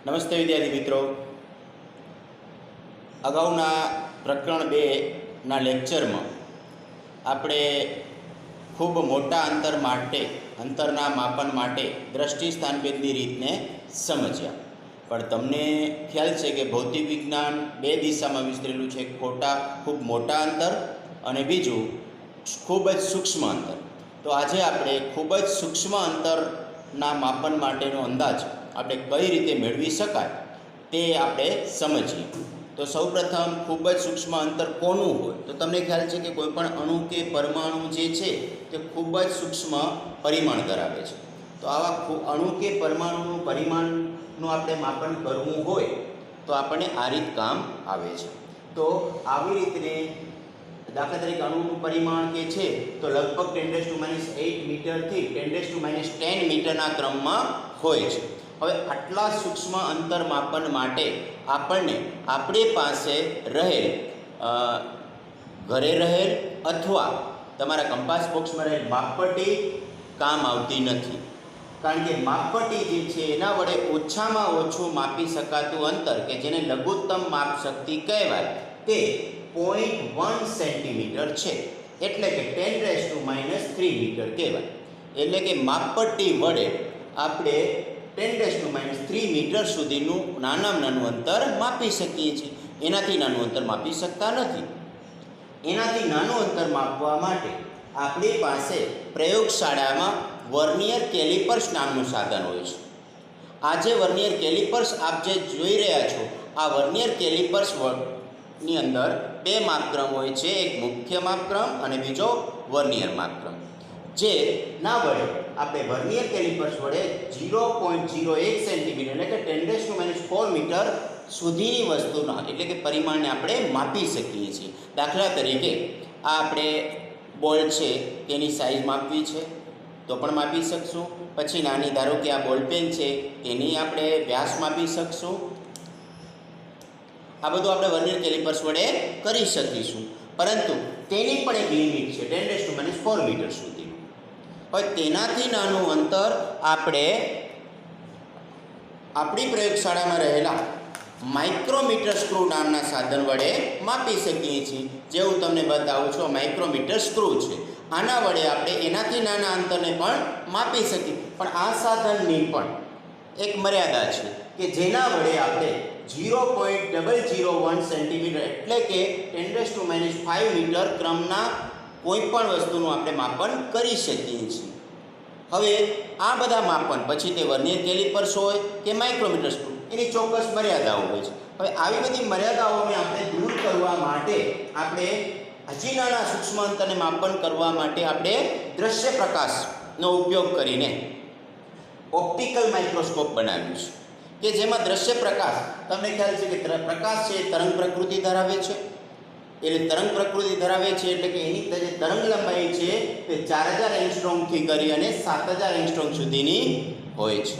નમસ્તે વિદ્યાર્થી મિત્રો, અગાઉના પ્રકરણ 2ના લેક્ચરમાં આપણે ખૂબ મોટા અંતરના માપન માટે દ્રષ્ટિ સ્થાનભેદની રીતને સમજ્યા. પણ તમને ખ્યાલ છે કે ભૌતિક વિજ્ઞાન બે દિશામાં વિસ્તરેલું છે. ખૂબ મોટા અંતર અને બીજું ખૂબ જ સૂક્ષ્મ અંતર. તો આજે આપણે ખૂબ જ સૂક્ષ્મ અંતરના માપન માટેનો અંદાજ આપણે કઈ રીતે મેળવી શકાય તે આપણે સમજીએ. તો સૌપ્રથમ ખૂબ જ સૂક્ષ્મ અંતર કોનું હોય? તો તમને ખ્યાલ છે કે કોઈ પણ અણુ કે પરમાણુ જે છે તે ખૂબ જ સૂક્ષ્મ પરિમાણ ધરાવે છે. તો આવા અણુ કે પરમાણુનું પરિમાણનું આપણે માપન કરવું હોય તો આપણને આ રીત કામ આવે છે. તો આવી રીતને દાખલા તરીકે અણુનું પરિમાણ કે છે તો લગભગ 10⁻8 મીટરથી 10⁻10 મીટરના ક્રમમાં હોય છે. હવે આટલા સૂક્ષ્મ અંતર માપન માટે આપણને આપણી પાસે ઘરે રહેલ અથવા તમારા કંપાસ બોક્સમાં રહેલ માપપટ્ટી કામ આવતી નથી. કારણ કે માપપટ્ટી જે છે એના વડે ઓછામાં ઓછું માપી શકાતું અંતર કે જેને લઘુત્તમ માપ શક્તિ કહેવાય તે 0.1 સેન્ટીમીટર છે, એટલે કે 10⁻³ મીટર કહેવાય. એટલે કે માપપટ્ટી વડે આપણે 10⁻³ મીટર સુધીનું નાનામાં નાનું અંતર માપી શકીએ છીએ. એનાથી નાનું અંતર માપી શકતા નથી. એનાથી નાનું અંતર માપવા માટે આપણી પાસે પ્રયોગશાળામાં વર્નિયર કેલિપર્સ નામનું સાધન હોય છે. આ જે વર્નિયર કેલિપર્સ આપ જે જોઈ રહ્યા છો, આ વર્નિયર કેલિપર્સની અંદર બે માપક્રમ હોય છે, એક મુખ્ય માપક્રમ અને બીજો વર્નિયર માપક્રમ. જે ના વડે આપણે વર્નિયર કેલિપર્સ વડે 0.01 સેન્ટીમીટર એટલે કે 10⁻4 મીટર સુધીની વસ્તુના એટલે કે પરિમાણને આપણે માપી શકીએ છીએ. દાખલા તરીકે આ આપણે બોલ છે તેની સાઇઝ માપવી છે તો પણ માપી શકશું. પછી નાની ધારો કે આ બોલપેન છે તેની આપણે વ્યાસ માપી શકશું. આ બધું આપણે વર્નિયર કેલિપર્સ વડે કરી શકીશું. પરંતુ તેની પણ એક લિમિટ છે 10⁻4 મીટર સુધી. હવે તેનાથી નાનું અંતર આપણે આપણી પ્રયોગશાળામાં રહેલા માઇક્રોમીટર સ્ક્રૂ નામના સાધન વડે માપી શકીએ છીએ. જે હું તમને બતાવું છું, માઇક્રોમીટર સ્ક્રૂ છે. આના વડે આપણે એનાથી નાના અંતરને પણ માપી શકીએ. પણ આ સાધનની પણ એક મર્યાદા છે કે જેના વડે આપણે 0.001 સેન્ટીમીટર એટલે કે 10⁻5 મીટર ક્રમના કોઈ પણ વસ્તુનું આપણે માપન કરી શકીએ છીએ. હવે આ બધા માપન પછી તે વર્નિયર કેલિપર્સ હોય કે માઇક્રોમીટર સ્ક્રૂ એની ચોક્કસ મર્યાદાઓ હોય છે. હવે આવી બધી મર્યાદાઓને આપણે દૂર કરવા માટે આપણે હજી નાના સૂક્ષ્મ અંતરને માપન કરવા માટે આપણે દ્રશ્ય પ્રકાશનો ઉપયોગ કરીને ઓપ્ટિકલ માઇક્રોસ્કોપ બનાવ્યું છે કે જેમાં દ્રશ્ય પ્રકાશ, તમને ખ્યાલ છે કે પ્રકાશ છે તરંગ પ્રકૃતિ ધરાવે છે. એટલે તરંગ પ્રકૃતિ ધરાવે છે એટલે કે એની જે તરંગ લંબાઈ છે તે 4000 એંગસ્ટ્રોમથી કરી અને 7000 એંગસ્ટ્રોમ સુધીની હોય છે.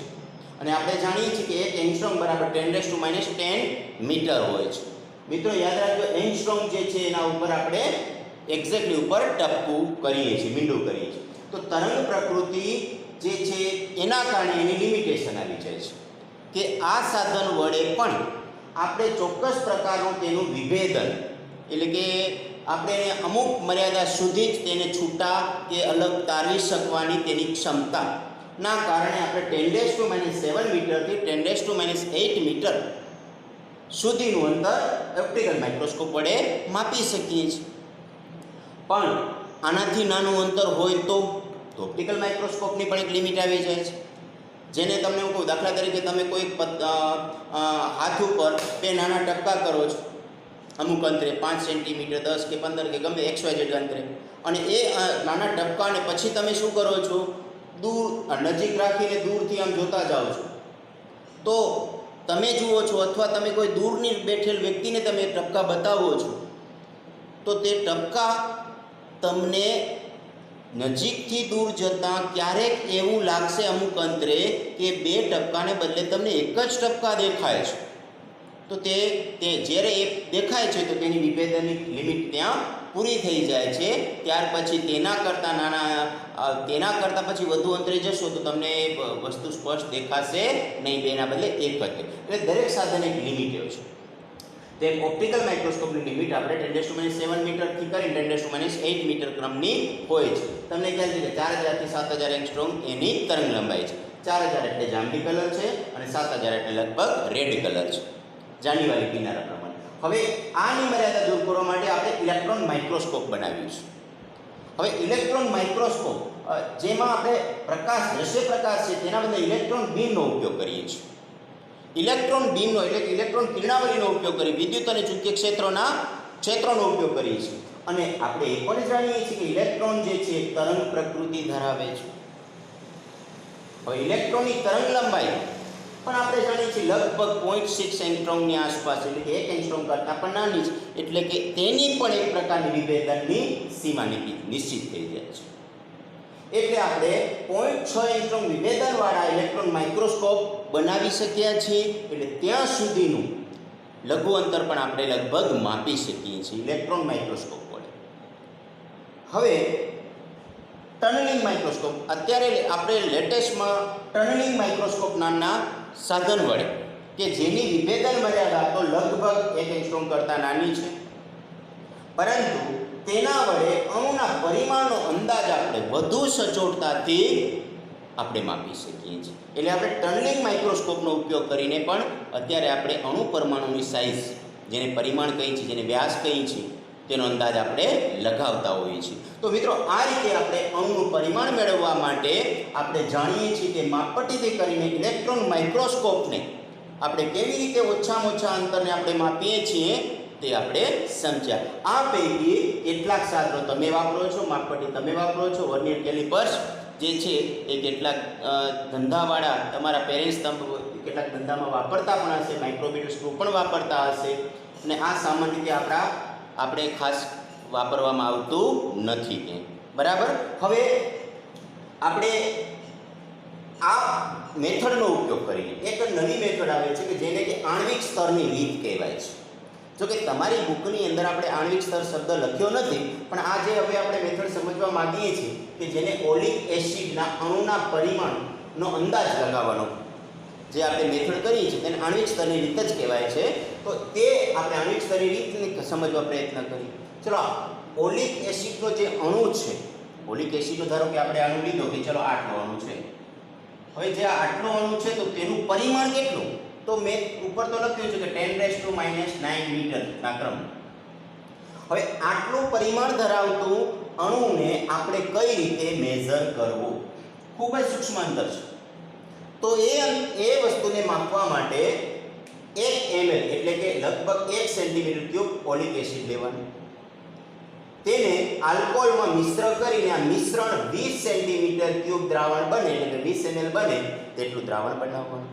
અને આપણે જાણીએ છીએ કે 1 એંગસ્ટ્રોમ બરાબર 10⁻10 મીટર હોય છે. મિત્રો યાદ રાખજો, એંગસ્ટ્રોમ જે છે એના ઉપર આપણે એક્ઝેક્ટલી ઉપર ટપકું કરીએ છીએ, મીંડું કરીએ છીએ. તો તરંગ પ્રકૃતિ જે છે એના કારણે એની લિમિટેશન આવી જાય છે કે આ સાધન વડે પણ આપણે ચોક્કસ પ્રકારનું તેનું વિભેદન એટલે કે આપણે અમુક મર્યાદા સુધી જ તેને છૂટા કે અલગ તારવી શકવાની તેની ક્ષમતાના કારણે આપણે 10⁻7 મીટરથી 10⁻8 મીટર સુધીનું અંતર ઓપ્ટિકલ માઇક્રોસ્કોપ વડે માપી શકીએ છીએ. પણ આનાથી નાનું અંતર હોય તો ઓપ્ટિકલ માઇક્રોસ્કોપની પણ એક લિમિટ આવી જાય છે. જેને તમને હું કહું, દાખલા તરીકે તમે કોઈ હાથ ઉપર બે નાના ટપકા કરો છો અમુક અંતરે 5 સેન્ટીમીટર 10 કે 15 કે ગમે XYZ અંતરે, અને એ નાના ટપકાને પછી તમે શું કરો છો, દૂર નજીક રાખીને દૂરથી આમ જોતા જાઓ છો. તો તમે જુઓ છો અથવા તમે કોઈ દૂરની બેઠેલ વ્યક્તિને તમે ટપકા બતાવો છો તો તે ટપકા તમને નજીકથી દૂર જતાં ક્યારેક એવું લાગશે અમુક અંતરે કે બે ટપકાને બદલે તમને એક જ ટપકા દેખાય છે. તો તે જ્યારે એ દેખાય છે તો તેની વિભેદનની લિમિટ ત્યાં પૂરી થઈ જાય છે ત્યાર પછી તેના કરતાં પછી વધુ અંતરે જશો તો તમને વસ્તુ સ્પષ્ટ દેખાશે નહીં, બેના બદલે એક જ. એટલે દરેક સાધન એક લિમિટ હોય છે. તેમ ઓપ્ટિકલ માઇક્રોસ્કોપની લિમિટ આપણે 10⁻⁷ મીટરથી કરીને 10⁻8 મીટર ક્રમની હોય છે. તમને ખ્યાલ છે કે 4000 થી 7000 એંગસ્ટ્રોમ એની તરંગ લંબાઈ છે. 4000 એટલે જાંબલી કલર છે અને 7000 એટલે લગભગ રેડ કલર છે, જાનીવાળી કિનારા પ્રમાણે. હવે આની મર્યાદા દૂર કરવા માટે આપણે ઇલેક્ટ્રોન માઇક્રોસ્કોપ બનાવ્યું છે. હવે ઇલેક્ટ્રોન માઇક્રોસ્કોપ જેમાં આપણે પ્રકાશ, દ્રશ્ય પ્રકાશ છે તેના બદલે ઇલેક્ટ્રોન બીમનો ઉપયોગ કરીએ છીએ. ઇલેક્ટ્રોન બીમનો એટલે કે ઇલેક્ટ્રોન કિરણાવલીનો ઉપયોગ કરી વિદ્યુત અને ચુંબકીય ક્ષેત્રોનો ઉપયોગ કરીએ છીએ. અને આપણે એ પણ જાણીએ છીએ કે ઇલેક્ટ્રોન જે છે તરંગ પ્રકૃતિ ધરાવે છે. હવે ઇલેક્ટ્રોનની તરંગ લંબાઈ પણ આપણે જાણીએ છીએ લગભગ 0.6 એંગસ્ટ્રોમની આસપાસ, એટલે કે 1 એંગસ્ટ્રોમ કરતાં પણ નાની છે. એટલે કે તેની પણ એક પ્રકારની વિભેદનની સીમા નિશ્ચિત થઈ જાય છે. એટલે આપણે 0.6 એંગસ્ટ્રોમ વિભેદનવાળા ઇલેક્ટ્રોન માઇક્રોસ્કોપ બનાવી શક્યા છીએ. એટલે ત્યાં સુધીનું લઘુ અંતર પણ આપણે લગભગ માપી શકીએ છીએ ઇલેક્ટ્રોન માઇક્રોસ્કોપ વડે. હવે ટનલિંગ માઇક્રોસ્કોપ, અત્યારે આપણે લેટેસ્ટમાં ટનલિંગ માઇક્રોસ્કોપ નામના સાધન વડે કે જેની વિભેદન મર્યાદા તો લગભગ 1 એંગસ્ટ્રોમ કરતાં નાની છે, પરંતુ તેના વડે અણુના પરિમાણનો અંદાજ આપણે વધુ સચોટતાથી આપણે માપી શકીએ છીએ. એટલે આપણે ટનલિંગ માઇક્રોસ્કોપનો ઉપયોગ કરીને પણ અત્યારે આપણે અણુ પરમાણુની સાઇઝ, જેને પરિમાણ કહી છે, જેને વ્યાસ કહી છે, તેનો અંદાજ આપણે લગાવતા હોઈએ છીએ. તો મિત્રો, આ રીતે આપણે અણુનું પરિમાણ મેળવવા માટે આપણે જાણીએ છીએ કે માપપટ્ટીથી કરીને ઇલેક્ટ્રોન માઇક્રોસ્કોપને આપણે કેવી રીતે ઓછામાં ઓછા અંતરને આપણે માપીએ છીએ તે આપણે સમજ્યા. આ પૈકી કેટલાક સાધનો તમે વાપરો છો, માપપટ્ટી તમે વાપરો છો, વર્નિયર કેલિપર્સ જે છે એ કેટલાક ધંધાવાળા તમારા પેરેન્ટ્સ કેટલાક ધંધામાં વાપરતા પણ હશે, માઇક્રોમીટર સ્ક્રૂ પણ વાપરતા હશે. અને આ સામાન્ય રીતે આપણે ખાસ વાપરવામાં આવતું નથી કે બરાબર. હવે આપણે આ મેથડનો ઉપયોગ કરીને એક નવી મેથડ આવે છે કે જેને કે આણ્વિક સ્તરની રીત કહેવાય છે. જો કે તમારી બુકની અંદર આપણે આણ્વિક સ્તર શબ્દ લખ્યો નથી, પણ આ જે હવે આપણે મેથડ સમજવા માંગીએ છીએ કે જેને ઓલિક એસિડના અણુના પરિમાણનો અંદાજ લગાવવાનો જે આપણે મેથડ કરીએ છીએ તેને આણ્વિક સ્તરની રીત જ કહેવાય છે. તો તે આપણે આણ્વિક સ્તરની રીતને સમજવા પ્રયત્ન કરીએ. ચલો, ઓલિક એસિડનો જે અણુ છે, ઓલિક એસિડનો ધારો કે આપણે અણુ લીધો કે ચલો આટલો અણુ છે. હવે જે આટલો અણુ છે તો તેનું પરિમાણ કેટલું? તો મેં ઉપર તો લખ્યું છે કે 10⁻⁹ મીટરના ક્રમ. હવે આટલું પરિમાણ ધરાવતું અણુને આપણે કઈ રીતે મેઝર કરવું? ખૂબ જ સૂક્ષ્મ અંતર છે. તો એ વસ્તુને માપવા માટે 1 ml એટલે કે લગભગ 1 સેન્ટીમીટર ક્યુબ ઓલિક એસિડ લેવાનું, તેને આલ્કોહોલમાં મિશ્ર કરીને આ મિશ્રણ 20 સેન્ટીમીટર ક્યુબ દ્રાવણ બને એટલે કે 20 ml બને તેટલું દ્રાવણ બનાવવાનું.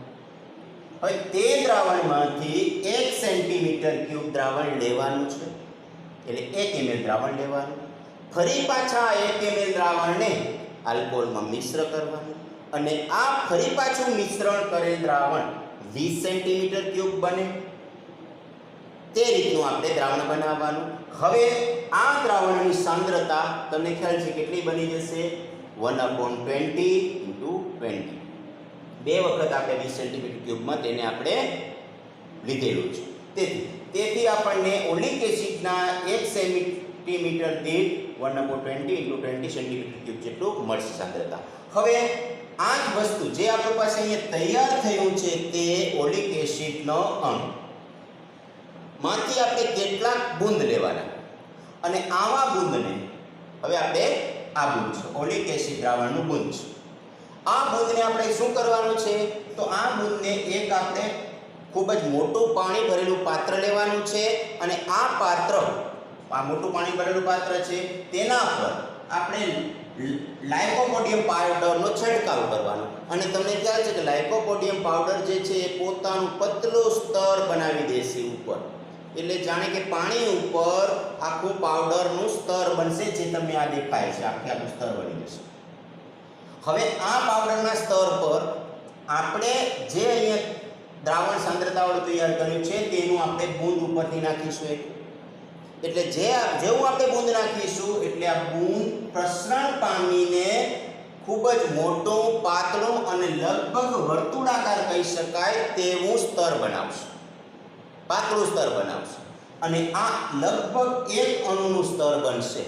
હવે તે દ્રાવણમાંથી 1 સેન્ટીમીટર ક્યુબ દ્રાવણ લેવાનું છે, એટલે 1 ml દ્રાવણ લેવાનું. ફરી પાછા 1 ml દ્રાવણને આલ્કોહોલમાં મિશ્ર કરવાનું અને આ ફરી પાછું મિશ્રણ કરેલ દ્રાવણ 20 સેન્ટીમીટર ક્યુબ બને તે રીતનું આપણે દ્રાવણ બનાવવાનું. હવે આ દ્રાવણની સાંદ્રતા તમને ખ્યાલ છે કેટલી બની જશે? 1/20 × 20. બે વખત આપણે 20 સેન્ટીમીટર ક્યુબમાં તેને આપણે લીધેલું છે. તેથી આપણને ઓલિક એસિડના 1 સેન્ટીમીટર દીઠ 1/20 × 20 સેન્ટીમીટર ક્યુબ જેટલું મળશે સાંદ્રતા. હવે આ જ વસ્તુ જે આપણી પાસે અહીંયા તૈયાર થયું છે તે ઓલિક એસિડનો અણુ માંથી આપણે કેટલાક બૂંદ લેવાના અને આવા બૂંદને હવે આપણે આ બૂંદ છે ઓલિક એસિડ દ્રાવણનું બૂંદ છે. આ બૂંદને આપણે શું કરવાનું છે? તો આ બૂંદને એક આપણે ખૂબ જ મોટું પાણી ભરેલું પાત્ર લેવાનું છે અને આ પાત્ર, આ મોટું પાણી ભરેલું પાત્ર છે તેના પર આપણે લાઇકોપોડિયમ પાવડરનો છંટકાવ કરવાનો. અને તમને ખ્યાલ છે કે લાઇકોપોડિયમ પાવડર જે છે એ પોતાનું પતલું સ્તર બનાવી દેશે ઉપર, એટલે જાણે કે પાણી ઉપર આખું પાવડરનું સ્તર બનશે, જે તમને આ દેખાય છે આખું સ્તર બની જશે. હવે આ પાવડરના સ્તર પર આપણે જે અહીંયા દ્રાવણ સાંદ્રતાવાળું તૈયાર કર્યું છે તેનું આપણે બૂંદ ઉપરથી નાખીશું. એટલે જેવું આપણે બૂંદ નાખીશું એટલે આ બૂંદ પ્રસરણ પામીને ખૂબ જ મોટું, પાતળું અને લગભગ વર્તુળાકાર કહી શકાય તેવું સ્તર બનાવશે, પાતળું સ્તર બનાવશે. અને આ લગભગ એક અણુનું સ્તર બનશે.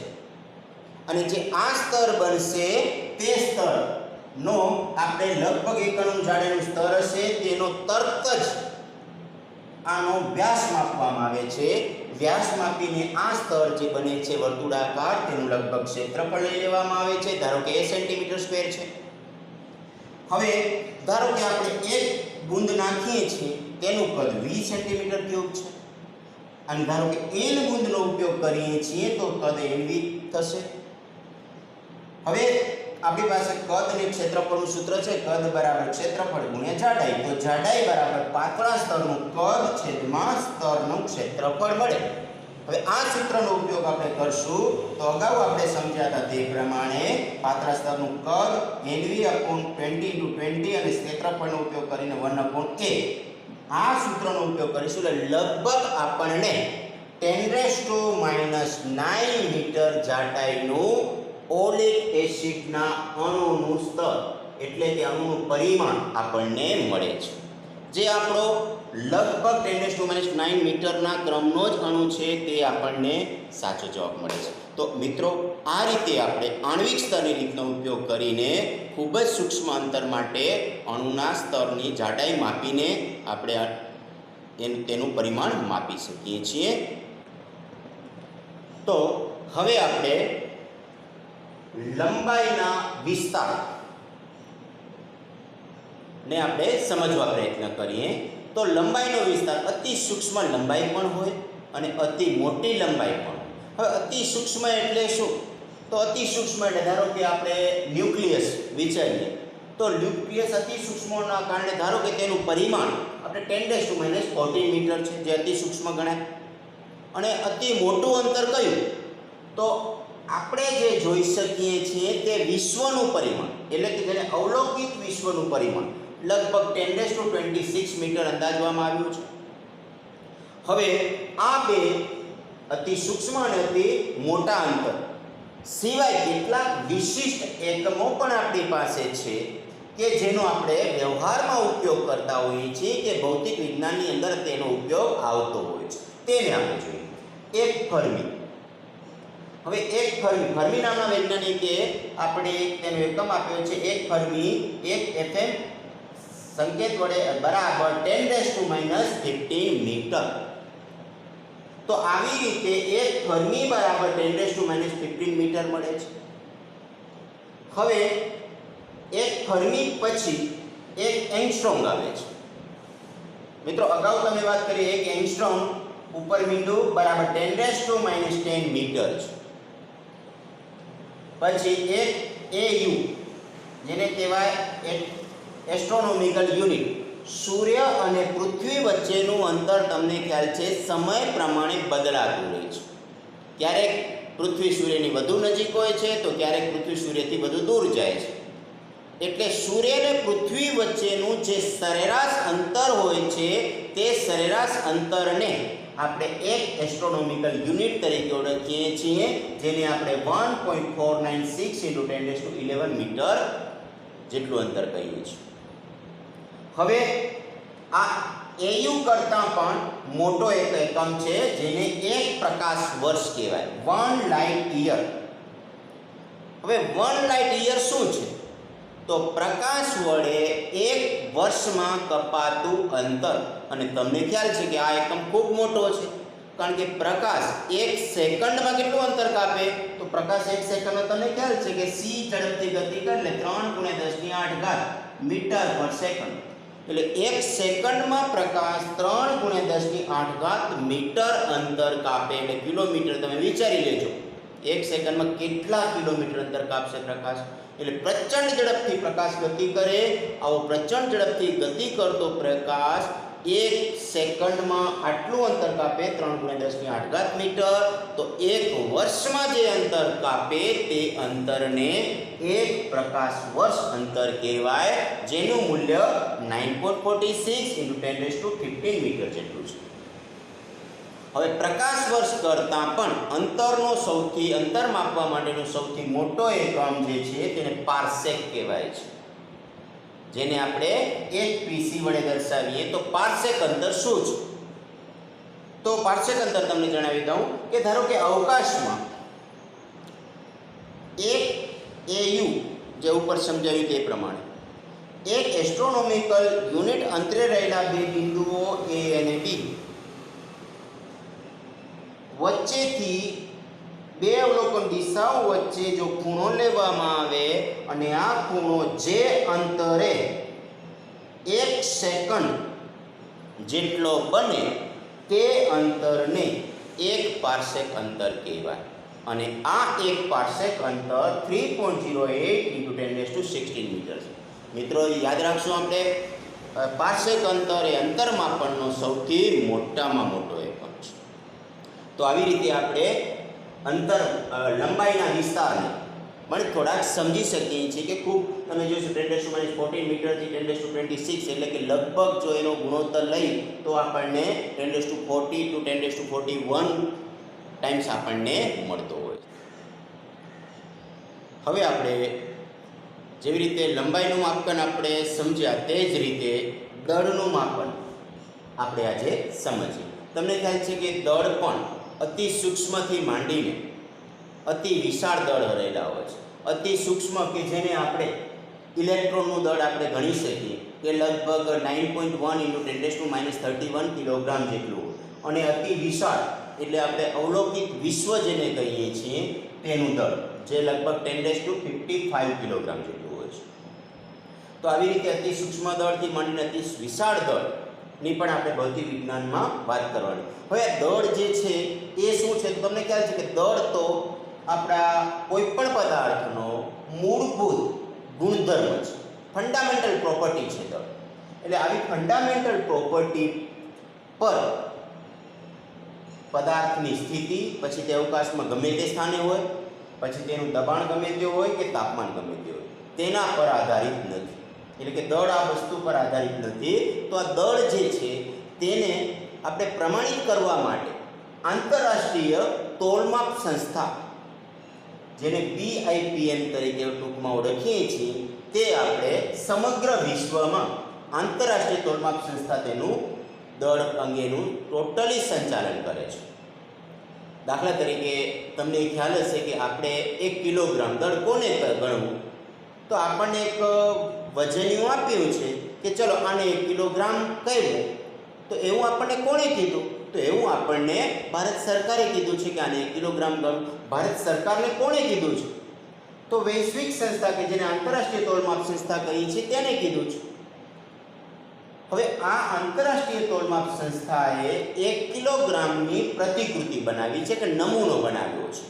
અને જે આ સ્તર બનશે તે સ્તરનો આપણે લગભગ એક અણુ જાડાઈનું સ્તર હશે તેનો તરત જ આનો વ્યાસ માપવામાં આવે છે. વ્યાસ માપીને આ સ્તર જે બને છે વર્તુળાકાર તેનું લગભગ ક્ષેત્રફળ લઈ લેવામાં આવે છે. ધારો કે a સેન્ટીમીટર સ્ક્વેર છે. હવે ધારો કે આપણે એક બૂંદ નાખીએ છીએ તેનું કદ 20 સેન્ટીમીટર ક્યુબ છે અને ધારો કે n બૂંદનો ઉપયોગ કરીએ છીએ તો કદ nv થશે. હવે આપણી પાસે કદ અને ક્ષેત્રફળનું સૂત્ર છે, કદ બરાબર ક્ષેત્રફળ ગુણ્યા જાડાઈ. તો જાડાઈ બરાબર પાતળા સ્તરનું કદ છેદમાં સ્તરનું ક્ષેત્રફળ મળે. હવે આ સૂત્રનો ઉપયોગ આપણે કરશું તો અગાઉ આપણે સમજ્યા હતા તે પ્રમાણે પાતળા સ્તરનું કદ nv/20 અને ક્ષેત્રફળનો ઉપયોગ કરીને 1/a. આ સૂત્રનો ઉપયોગ કરીશું એટલે લગભગ આપણને 10⁻⁹ મીટર જાડાઈનું ઓલિક એસિડના અણુનું સ્તર એટલે કે અણુનું પરિમાણ આપણને મળે છે, જે આપણો લગભગ 10⁻⁹ મીટરના ક્રમનો જ અણુ છે તે આપણને સાચો જવાબ મળે છે. તો મિત્રો આ રીતે આપણે આણ્વિક સ્તરની રીતનો ઉપયોગ કરીને ખૂબ જ સૂક્ષ્મ અંતર માટે અણુના સ્તરની જાડાઈ માપીને આપણે તેનું પરિમાણ માપી શકીએ છીએ. તો હવે આપણે લંબાઈના વિસ્તાર ને આપણે સમજવા પ્રયત્ન કરીએ. તો લંબાઈનો વિસ્તાર અતિ સૂક્ષ્મ લંબાઈ પણ હોય અને અતિ મોટી લંબાઈ પણ. હવે અતિ સૂક્ષ્મ એટલે શું? તો અતિ સૂક્ષ્મ એટલે ધારો કે આપણે ન્યુક્લિયસ વિચારીએ તો ન્યુક્લિયસ અતિ સૂક્ષ્મના કારણે ધારો કે તેનું પરિમાણ આપણે 10⁻⁴ મીટર છે, જે અતિ સૂક્ષ્મ ગણાય. અને અતિ મોટું અંતર કયું? તો આપણે જે જોઈ શકીએ છીએ તે વિશ્વનું પરિમાણ એટલે કે જેને અવલોકિત વિશ્વનું પરિમાણ લગભગ 10⁻26 મીટર અંદાજવામાં આવ્યું છે. હવે આ બે અતિ સૂક્ષ્મ અને અતિ મોટા અંતર સિવાય કેટલાક વિશિષ્ટ એકમો પણ આપણી પાસે છે કે જેનો આપણે વ્યવહારમાં ઉપયોગ કરતા હોઈએ છીએ કે ભૌતિક વિજ્ઞાનની અંદર તેનો ઉપયોગ આવતો હોય છે. તેને આપણે જોઈએ. એક ફર્મી. હવે એક ફર્મી નામના વૈજ્ઞાનિકે આપણે તેનો એકમ આપ્યો છે. એક ફર્મી એક FM સંકેત વડે બરાબર 10⁻⁻15 મીટર. તો આવી રીતે એક ફર્મી બરાબર 10⁻⁻15 મીટર મળે છે. હવે એક ફર્મી પછી એક એંગસ્ટ્રોમ આવે છે. મિત્રો અગાઉ તમે વાત કરી એક એંગસ્ટ્રોમ ઉપર બિંદુ બરાબર 10⁻⁻10 મીટર છે. પછી એક AU જેને કહેવાય એસ્ટ્રોનોમિકલ યુનિટ. સૂર્ય અને પૃથ્વી વચ્ચેનું અંતર તમને ખ્યાલ છે સમય પ્રમાણે બદલાતું રહે છે. ક્યારેક પૃથ્વી સૂર્યની વધુ નજીક હોય છે તો ક્યારેક પૃથ્વી સૂર્યથી વધુ દૂર જાય છે. એટલે સૂર્ય અને પૃથ્વી વચ્ચેનું જે સરેરાશ અંતર હોય છે તે સરેરાશ અંતરને આપણે એક એસ્ટ્રોનોમિકલ યુનિટ તરીકે ઓળખીએ છીએ, જેને આપણે 1.496 × 10⁻11 મીટર જેટલું અંતર કહીએ છીએ. હવે આ AU કરતાં પણ મોટો એક એકમ છે જેને એક પ્રકાશ વર્ષ કહેવાય, 1 લાઇટ યર. હવે 1 લાઇટ યર શું છે? તો પ્રકાશ વડે એક વર્ષમાં કપાતું અંતર. અને તમને ખ્યાલ છે કે આ એકમ ખૂબ મોટો છે, કારણ કે પ્રકાશ એક સેકન્ડમાં કેટલું અંતર કાપે? તો પ્રકાશ એક સેકન્ડમાં તમને ખ્યાલ છે કે c ઝડપથી ગતિ કરે એટલે 3 × 10⁸ મીટર પર સેકન્ડ. એટલે એક સેકન્ડમાં પ્રકાશ 3 × 10⁸ મીટર અંતર કાપે એટલે કિલોમીટર. તમે વિચારી લેજો એક સેકન્ડમાં કેટલા કિલોમીટર અંતર કાપશે પ્રકાશ. એટલે પ્રચંડ ઝડપથી પ્રકાશ ગતિ કરે. આવો પ્રચંડ ઝડપથી ગતિ કરતો પ્રકાશ એક સેકન્ડમાં આટલું અંતર કાપે 3 × 10⁸ મીટર. તો એક વર્ષમાં જે અંતર કાપે તે અંતરને એક પ્રકાશ વર્ષ અંતર કહેવાય, જેનું મૂલ્ય 9.46 × 10⁻15 મીટર જેટલું છે. હવે પ્રકાશ વર્ષ કરતાં પણ અંતર માપવા માટેનો સૌથી મોટો એકમ જે છે તેને પાર્સેક કહેવાય છે, જેને આપણે 1 પીસી વડે દર્શાવીએ. તો પાર્સેક અંતર શું છે? તો પાર્સેક અંતર તમને જણાવી દઉં કે ધારો કે અવકાશમાં 1 AU જે ઉપર સમજાવ્યું તે પ્રમાણે એક એસ્ટ્રોનોમિકલ યુનિટ અંતરે રહેલા બે બિંદુઓ A અને B વચ્ચેથી બે અવલોકન દિશાઓ વચ્ચે જો ખૂણો લેવામાં આવે અને આ ખૂણો જે અંતરે 1 સેકન્ડ જેટલો બને તે અંતરને 1 પાર્સેક અંતર કહેવાય. અને આ 1 પાર્સેક અંતર 3.08 × 10⁻16 મીટર છે. મિત્રો યાદ રાખશું, આપણે પાર્સેક અંતર એ અંતર માપનનો સૌથી મોટામાં મોટો એકમ છે. તો આવી રીતે આપણે લંબાઈના વિસ્તારને પણ થોડાક સમજી શકીએ છીએ કે ખૂબ તમે જોશો 10⁻14 મીટરથી 10⁻26 એટલે કે લગભગ જો એનો ગુણોત્તર લઈ તો આપણને 10⁻40 to 10⁻41 ટાઈમ્સ આપણને મળતો હોય. હવે આપણે જેવી રીતે લંબાઈનું માપન આપણે સમજ્યા તે જ રીતે દળનું માપન આપણે આજે સમજીએ. તમને ખ્યાલ છે કે દળ પણ અતિ સૂક્ષ્મથી માંડીને અતિ વિશાળ દળ રહેલા હોય છે. અતિ સૂક્ષ્મ કે જેને આપણે ઇલેક્ટ્રોનનું દળ આપણે ગણી શકીએ કે લગભગ 9.1 × 10⁻31 કિલોગ્રામ જેટલું હોય. અને અતિ વિશાળ એટલે આપણે અવલોકિત વિશ્વ જેને કહીએ છીએ તેનું દળ જે લગભગ 10⁻55 કિલોગ્રામ જેટલું હોય છે. તો આવી રીતે અતિ સૂક્ષ્મ દળથી માંડીને અતિ વિશાળ દળની પણ આપણે ભૌતિક વિજ્ઞાનમાં વાત કરવાની. હવે દળ જે છે એ શું છે? તો તમને ખ્યાલ છે કે દળ તો આપણા કોઈ પણ પદાર્થનો મૂળભૂત ગુણધર્મ છે, ફંડામેન્ટલ પ્રોપર્ટી છે દળ. એટલે આવી ફંડામેન્ટલ પ્રોપર્ટી પર પદાર્થની સ્થિતિ, પછી તે અવકાશમાં ગમે તે સ્થાને હોય, પછી તેનું દબાણ ગમે તે હોય કે તાપમાન ગમે તે હોય, તેના પર આધારિત નથી. એટલે કે દળ આ વસ્તુ પર આધારિત નથી. તો આ દળ જે છે તેને આપણે પ્રમાણિત કરવા માટે આંતરરાષ્ટ્રીય તોલમાપ સંસ્થા જેને BIPM તરીકે ટૂંકમાં ઓળખીએ છીએ તે આપણે સમગ્ર વિશ્વમાં આંતરરાષ્ટ્રીય તોલમાપ સંસ્થા તેનું દળ અંગેનું ટોટલી સંચાલન કરે છે. દાખલા તરીકે તમને ખ્યાલ હશે કે આપણે 1 કિલોગ્રામ દળ કોને ગણવું? તો આપણને એક વજનિયું આપ્યું છે કે ચલો આને 1 કિલોગ્રામ કહેવું. તો એવું આપણને કોણે કીધું? તો એવું આપણને ભારત સરકારે કીધું છે કે આને 1 કિલોગ્રામ ગણવું. ભારત સરકારને કોણે કીધું છે? તો વૈશ્વિક સંસ્થા કે જેને આંતરરાષ્ટ્રીય તોલમાપ સંસ્થા કહી છે તેને કીધું છે. હવે આ આંતરરાષ્ટ્રીય તોલમાપ સંસ્થાએ 1 કિલોગ્રામની પ્રતિકૃતિ બનાવી છે કે નમૂનો બનાવ્યો છે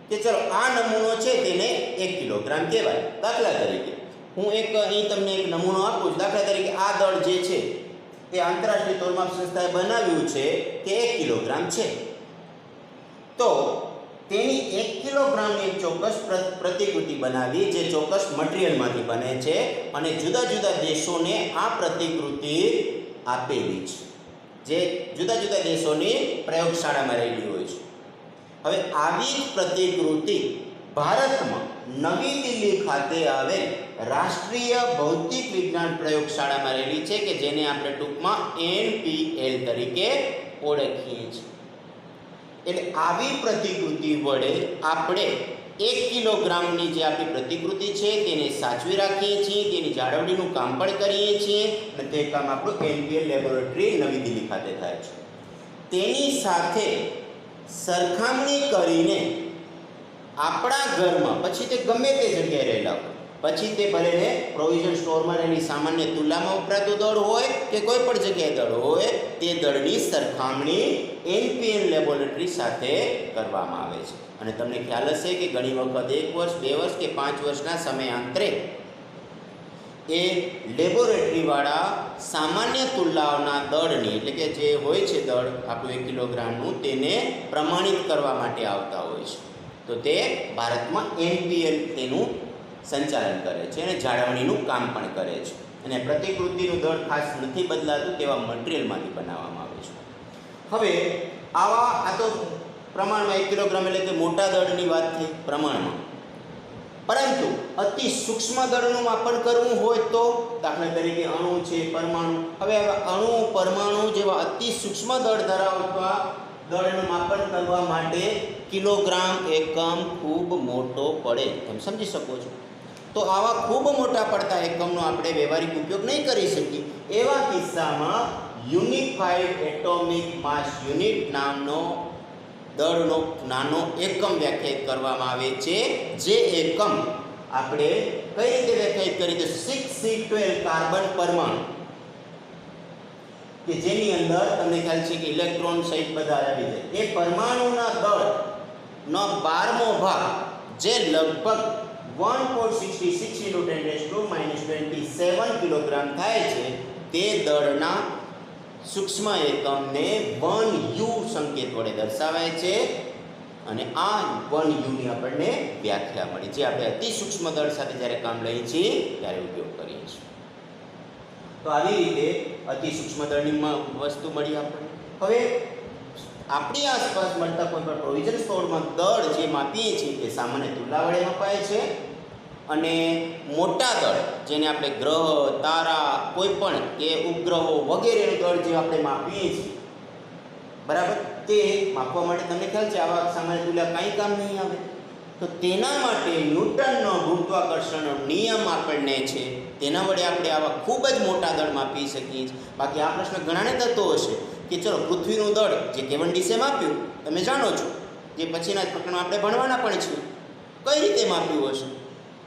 કે ચલો આ નમૂનો છે તેને 1 કિલોગ્રામ કહેવાય. દાખલા તરીકે હું અહીં તમને એક નમૂનો આપું છું. દાખલા તરીકે આ દળ જે છે તે આંતરરાષ્ટ્રીય તોલમાપ સંસ્થાએ બનાવ્યું છે કે 1 કિલોગ્રામ છે. તો તેની 1 કિલોગ્રામની એક ચોક્કસ પ્રતિકૃતિ બનાવી જે ચોક્કસ મટીરિયલમાંથી બને છે અને જુદા જુદા દેશોને આ પ્રતિકૃતિ આપેલી છે જે જુદા જુદા દેશોની પ્રયોગશાળામાં રહેલી હોય છે. હવે આવી જ પ્રતિકૃતિ ભારતમાં નવી દિલ્હી ખાતે આવેલ રાષ્ટ્રીય ભૌતિક વિજ્ઞાન પ્રયોગશાળામાં રહેલી છે કે જેને આપણે ટૂંકમાં NPL તરીકે ઓળખીએ છીએ. એટલે આવી પ્રતિકૃતિ વડે આપણે 1 કિલોગ્રામની જે આપણી પ્રતિકૃતિ છે તેને સાચવી રાખીએ છીએ, તેની જાળવણીનું કામ પણ કરીએ છીએ અને તે કામ આપણું NPL લેબોરેટરી નવી દિલ્હી ખાતે થાય છે. તેની સાથે સરખામણી કરીને આપણા ઘરમાં પછી તે ગમે તે જગ્યાએ રહેલા હોય, પછી તે ભલે પ્રોવિઝન સ્ટોરમાં રહેલી સામાન્ય તુલામાં વપરાતું દળ હોય કે કોઈ પણ જગ્યાએ દળ હોય, તે દળની સરખામણી NPL લેબોરેટરી સાથે કરવામાં આવે છે. અને તમને ખ્યાલ હશે કે ઘણી વખત 1 વર્ષ 2 વર્ષ કે 5 વર્ષના સમયાંતરે એ લેબોરેટરીવાળા સામાન્ય તુલાઓના દળની એટલે કે જે હોય છે દળ આપણું 1 કિલોગ્રામનું તેને પ્રમાણિત કરવા માટે આવતા હોય છે. તો તે ભારતમાં NPL તેનું સંચાલન કરે છે અને જાળવણીનું કામ પણ કરે છે. અને પ્રતિકૃતિનું દળ ખાસ નથી બદલાતું તેવા મટીરિયલમાંથી બનાવવામાં આવે છે. હવે આ તો પ્રમાણમાં 1 કિલોગ્રામ એટલે કે મોટા દળની વાત થઈ પ્રમાણમાં. પરંતુ અતિ સૂક્ષ્મ દળનું માપન કરવું હોય તો દાખલા તરીકે અણુ છે, પરમાણુ. હવે અણુ, પરમાણુ જેવા અતિ સૂક્ષ્મ દળ ધરાવતા દળનું માપન કરવા માટે કિલોગ્રામ એકમ ખૂબ મોટો પડે, તમે સમજી શકો છો. તો આવા ખૂબ મોટા પડતા એકમનો આપણે વ્યવહારિક ઉપયોગ નહીં કરી શકીએ. એવા કિસ્સામાં યુનિફાઈડ એટોમિક માસ યુનિટ નામનો દળનો નાનો એકમ વ્યાખ્યાયિત કરવામાં આવે છે. જે એકમ આપણે કઈ રીતે વ્યાખ્યાયિત કરી તો 6C12 કાર્બન પરમાણુ, કે જેની અંદર તમને ખ્યાલ છે કે ઇલેક્ટ્રોન સહિત બધા આવી જાય, એ પરમાણુના દળનો 12મો ભાગ જે લગભગ 1.66 × 10⁻27 કિલોગ્રામ થાય છે, તે દળના સૂક્ષ્મ એકમને 1U સંકેત વડે દર્શાવાય છે. અને આ 1U ની આપણને વ્યાખ્યા મળી, જે આપણે અતિ સૂક્ષ્મ દળ સાથે જ્યારે કામ લઈએ છીએ ત્યારે ઉપયોગ કરીએ છીએ. તો આવી રીતે અતિ સૂક્ષ્મ દળની વસ્તુ મળી આપણને. હવે આપણી આસપાસ મળતા કોઈ પણ પ્રોવિઝન સ્ટોરમાં દળ જે માપીએ છીએ તે સામાન્ય તુલા વડે મપાય છે. અને મોટા દળ જેને આપણે ગ્રહ, તારા, કોઈ પણ કે ઉપગ્રહો વગેરેનું દળ જે આપણે માપીએ છીએ, બરાબર, તે માપવા માટે તમને ખ્યાલ છે આવા સામાન્ય તુલા કાંઈ કામ નહીં આવે. તો તેના માટે ન્યૂટનનો ગુરુત્વાકર્ષણનો નિયમ આપણને છે, તેના વડે આપણે આવા ખૂબ જ મોટા દળ માપી શકીએ છીએ. બાકી આ પ્રશ્ન ઘણાને થતો હશે કે ચલો પૃથ્વીનું દળ જે કેવન્ડિસે માપ્યું તમે જાણો છો, જે પછીના પ્રકરણમાં આપણે ભણવાના પણ છીએ, કઈ રીતે માપ્યું હશે?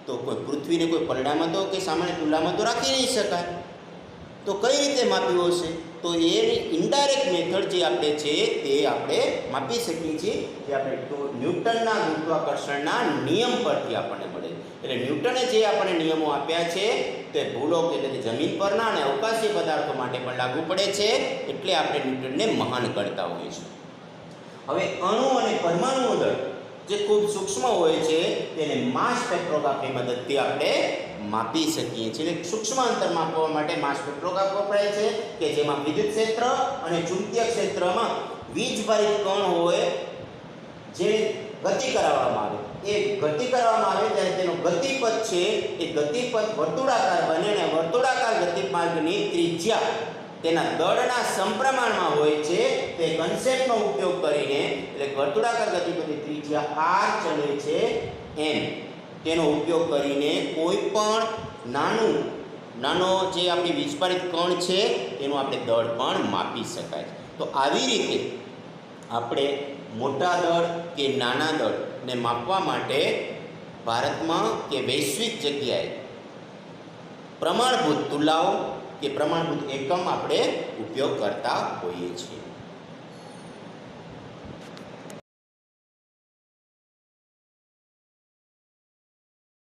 તો કોઈ પૃથ્વીને કોઈ પલડામાં તો કે સામાન્ય તુલામાં તો રાખી નહીં શકાય, તો કઈ રીતે માપ્યું હશે? તો એની ઇનડાયરેક્ટ મેથડ જે આપણે છે તે આપણે માપી શકીએ છીએ, જે આપણે તો ન્યૂટનના ગુરુત્વાકર્ષણના નિયમ પરથી આપણને મળે. એટલે ન્યૂટને જે આપણને નિયમો આપ્યા છે તે ભૂલોક એટલે જમીન પરના અને અવકાશી પદાર્થો માટે પણ લાગુ પડે છે, એટલે આપણે ન્યૂટનને મહાન કરતા હોઈએ છીએ. હવે અણુ અને પરમાણુ દળ જે ખૂબ સૂક્ષ્મ હોય છે તેને માસ સ્પેક્ટ્રોગ્રાફી મદદથી આપણે માપી શકીએ છીએ. એટલે સૂક્ષ્મ અંતર માપવા માટે માસ સ્પેક્ટ્રોગ્રાફ વપરાય છે, કે જેમાં વિદ્યુત ક્ષેત્ર અને ચુંબકીય ક્ષેત્રમાં વીજભારિત કણ હોય જે ગતિ કરાવવામાં આવે. એ ગતિ કરવામાં આવે ત્યારે તેનો ગતિપથ છે એ ગતિપથ વર્તુળાકાર બને, અને વર્તુળાકાર ગતિમાર્ગની ત્રિજ્યા તેના દળના સમપ્રમાણમાં હોય છે. તે કન્સેપ્ટનો ઉપયોગ કરીને, એટલે વર્તુળાકાર ગતિપથની ત્રિજ્યા r ચલે છે m, તેનો ઉપયોગ કરીને કોઈ પણ નાનો જે આપણી વીજભારિત કણ છે તેનું આપણે દળ પણ માપી શકાય. તો આવી રીતે આપણે મોટા દળ કે નાના દળને માપવા માટે ભારતમાં કે વૈશ્વિક જગ્યાએ પ્રમાણભૂત તુલાઓ કે પ્રમાણભૂત એકમ આપણે ઉપયોગ કરતા હોઈએ છીએ.